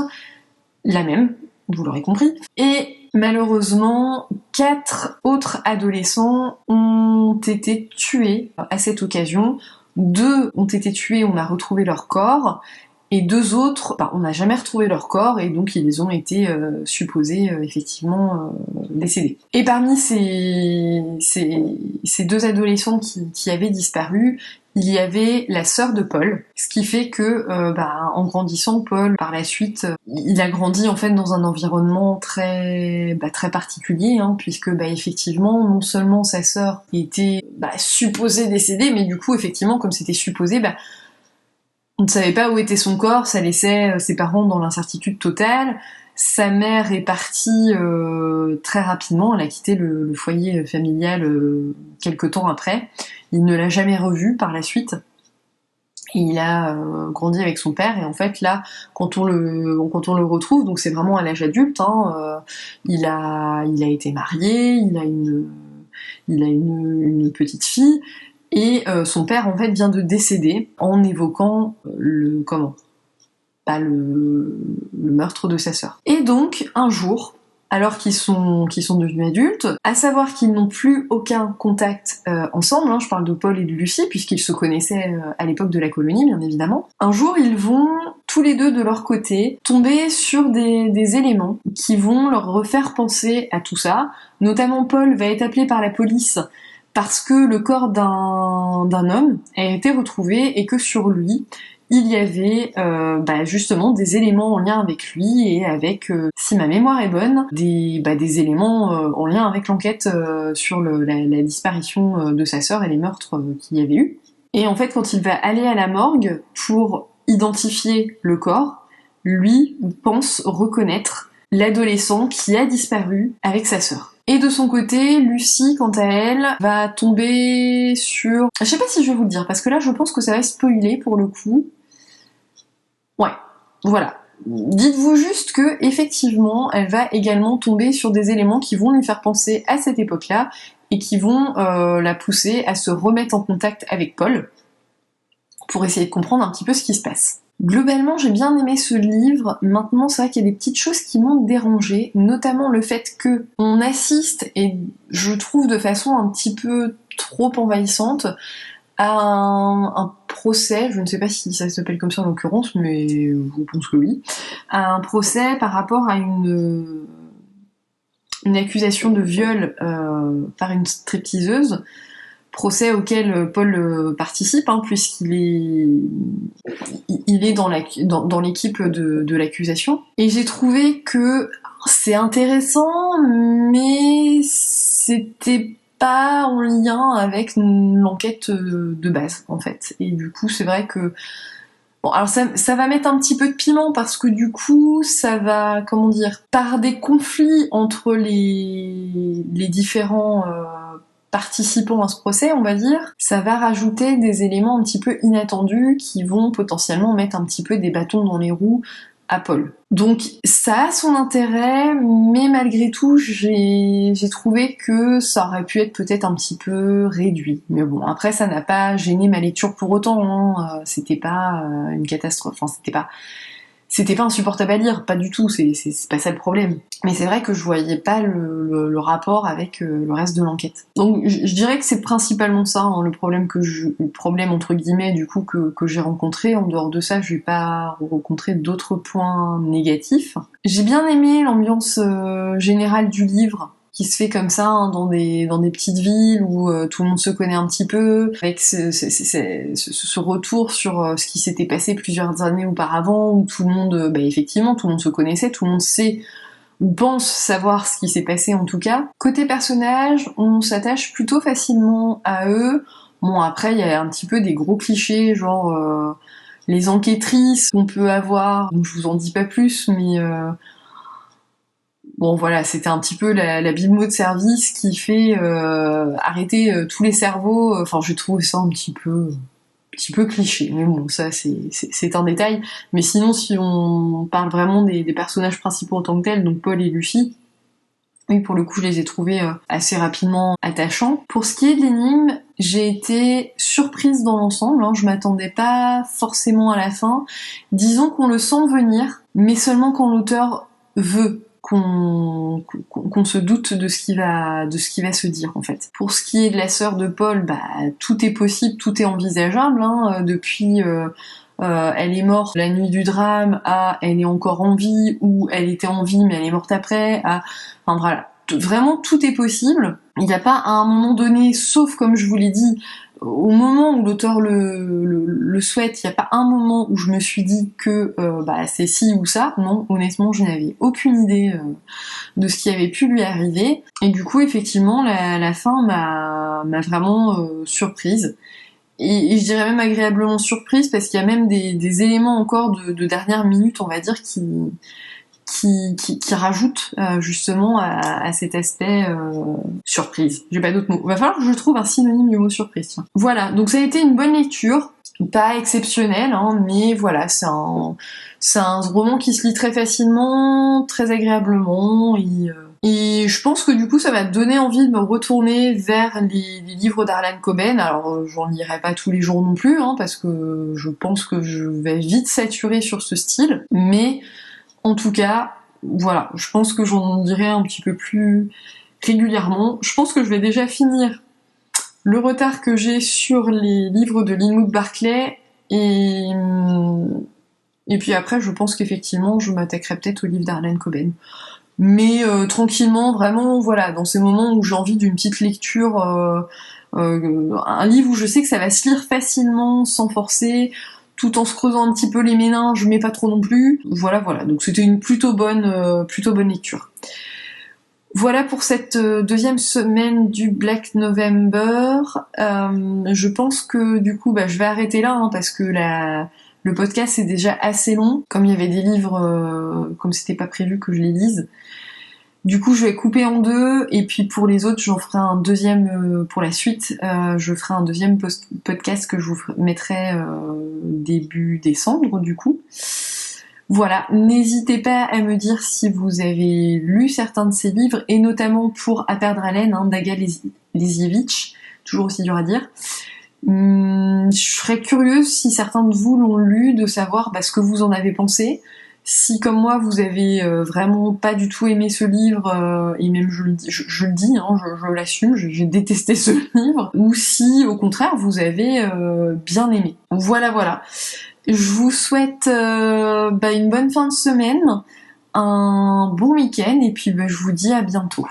la même, vous l'aurez compris, et malheureusement, 4 autres adolescents ont été tués à cette occasion. 2 ont été tués, on a retrouvé leur corps, et 2 autres, on n'a jamais retrouvé leur corps, et donc ils ont été supposés effectivement décédés. Et parmi ces 2 adolescents qui avaient disparu, il y avait la sœur de Paul, ce qui fait que, en grandissant, Paul, par la suite, il a grandi en fait dans un environnement très particulier, puisque effectivement, non seulement sa sœur était supposée décédée, mais du coup, effectivement, comme c'était supposé, on ne savait pas où était son corps, ça laissait ses parents dans l'incertitude totale. Sa mère est partie très rapidement, elle a quitté le foyer familial quelque temps après. Il ne l'a jamais revu par la suite. Il a grandi avec son père, et en fait là, quand on le retrouve, donc c'est vraiment à l'âge adulte, il a été marié, il a une petite fille, et son père en fait vient de décéder en évoquant le meurtre de sa sœur. Et donc un jour, alors qu'ils sont devenus adultes, à savoir qu'ils n'ont plus aucun contact ensemble, je parle de Paul et de Lucie, puisqu'ils se connaissaient à l'époque de la colonie, bien évidemment. Un jour, ils vont, tous les deux de leur côté, tomber sur des éléments qui vont leur refaire penser à tout ça. Notamment, Paul va être appelé par la police parce que le corps d'un homme a été retrouvé, et que sur lui, il y avait justement des éléments en lien avec lui, et avec, si ma mémoire est bonne, des éléments en lien avec l'enquête sur la disparition de sa sœur et les meurtres qu'il y avait eu. Et en fait, quand il va aller à la morgue pour identifier le corps, lui pense reconnaître l'adolescent qui a disparu avec sa sœur. Et de son côté, Lucie, quant à elle, va tomber sur... Je sais pas si je vais vous le dire, parce que là, je pense que ça va spoiler pour le coup. Ouais, voilà. Dites-vous juste que, effectivement, elle va également tomber sur des éléments qui vont lui faire penser à cette époque-là, et qui vont la pousser à se remettre en contact avec Paul, pour essayer de comprendre un petit peu ce qui se passe. Globalement, j'ai bien aimé ce livre. Maintenant, c'est vrai qu'il y a des petites choses qui m'ont dérangée, notamment le fait que on assiste, et je trouve de façon un petit peu trop envahissante, à un procès, je ne sais pas si ça s'appelle comme ça en l'occurrence, mais je pense que oui, à un procès par rapport à une accusation de viol par une stripteaseuse, procès auquel Paul participe, puisqu'il est dans l'équipe de l'accusation. Et j'ai trouvé que c'est intéressant, mais c'était pas en lien avec l'enquête de base, en fait. Et du coup, c'est vrai que... Bon, alors ça va mettre un petit peu de piment, parce que du coup, ça va, par des conflits entre les différents participants à ce procès, on va dire, ça va rajouter des éléments un petit peu inattendus qui vont potentiellement mettre un petit peu des bâtons dans les roues à Paul. Donc ça a son intérêt, mais malgré tout, j'ai trouvé que ça aurait pu être peut-être un petit peu réduit. Mais bon, après ça n'a pas gêné ma lecture pour autant, c'était pas une catastrophe, c'était pas c'était pas insupportable à lire, pas du tout, c'est pas ça le problème. Mais c'est vrai que je voyais pas le rapport avec le reste de l'enquête. Donc je dirais que c'est principalement ça, hein, le problème entre guillemets du coup que j'ai rencontré. En dehors de ça, je vais pas rencontrer d'autres points négatifs. J'ai bien aimé l'ambiance générale du livre, qui se fait comme ça, hein, dans des petites villes où tout le monde se connaît un petit peu, avec ce retour sur ce qui s'était passé plusieurs années auparavant, où tout le monde, effectivement, tout le monde se connaissait, tout le monde sait ou pense savoir ce qui s'est passé en tout cas. Côté personnage, on s'attache plutôt facilement à eux. Bon, après, il y a un petit peu des gros clichés, genre les enquêtrices qu'on peut avoir, donc je vous en dis pas plus, mais... Bon voilà, c'était un petit peu la bimbo de service qui fait arrêter tous les cerveaux. Enfin, je trouve ça un petit peu cliché. Mais bon, ça c'est un détail. Mais sinon, si on parle vraiment des personnages principaux en tant que tels, donc Paul et Lucie, oui, pour le coup, je les ai trouvés assez rapidement attachants. Pour ce qui est de l'énigme, j'ai été surprise dans l'ensemble. Hein, je m'attendais pas forcément à la fin. Disons qu'on le sent venir, mais seulement quand l'auteur veut qu'on se doute de ce qui va se dire en fait. Pour ce qui est de la sœur de Paul, tout est possible, tout est envisageable, hein, depuis elle est morte la nuit du drame à elle est encore en vie, ou elle était en vie mais elle est morte après, enfin voilà, vraiment tout est possible. Il n'y a pas à un moment donné, sauf comme je vous l'ai dit, au moment où l'auteur le souhaite, il n'y a pas un moment où je me suis dit que c'est ci ou ça. Non, honnêtement, je n'avais aucune idée de ce qui avait pu lui arriver. Et du coup, effectivement, la fin m'a vraiment surprise. Et je dirais même agréablement surprise, parce qu'il y a même des éléments encore de dernière minute, on va dire, qui rajoute justement à cet aspect surprise. J'ai pas d'autres mots. Va falloir que je trouve un synonyme du mot surprise. Tiens. Voilà, donc ça a été une bonne lecture, pas exceptionnelle, hein, mais voilà, c'est un roman qui se lit très facilement, très agréablement, et je pense que du coup ça m'a donné envie de me retourner vers les livres d'Harlan Coben. Alors j'en lirai pas tous les jours non plus, hein, parce que je pense que je vais vite saturer sur ce style, mais en tout cas, voilà, je pense que j'en dirai un petit peu plus régulièrement. Je pense que je vais déjà finir le retard que j'ai sur les livres de Lynwood Barclay, et puis après, je pense qu'effectivement, je m'attaquerai peut-être au livre d'Harlan Coben. Mais tranquillement, vraiment, voilà, dans ces moments où j'ai envie d'une petite lecture, un livre où je sais que ça va se lire facilement, sans forcer, tout en se creusant un petit peu les méninges, mais pas trop non plus. Voilà. Donc c'était une plutôt bonne lecture. Voilà pour cette deuxième semaine du Black November. Je pense que du coup, je vais arrêter là, hein, parce que le podcast est déjà assez long. Comme il y avait des livres, comme c'était pas prévu que je les lise. Du coup, je vais couper en deux, et puis pour les autres, j'en ferai un deuxième pour la suite. Je ferai un deuxième podcast que je vous mettrai début décembre, du coup. Voilà, n'hésitez pas à me dire si vous avez lu certains de ces livres, et notamment pour À perdre haleine, hein, d'Aga Liesiewicz, toujours aussi dur à dire. Je serais curieuse, si certains de vous l'ont lu, de savoir ce que vous en avez pensé. Si, comme moi, vous avez vraiment pas du tout aimé ce livre, et même je le dis, hein, je l'assume, j'ai détesté ce livre, ou si, au contraire, vous avez bien aimé. Voilà. Je vous souhaite une bonne fin de semaine, un bon week-end, et puis je vous dis à bientôt.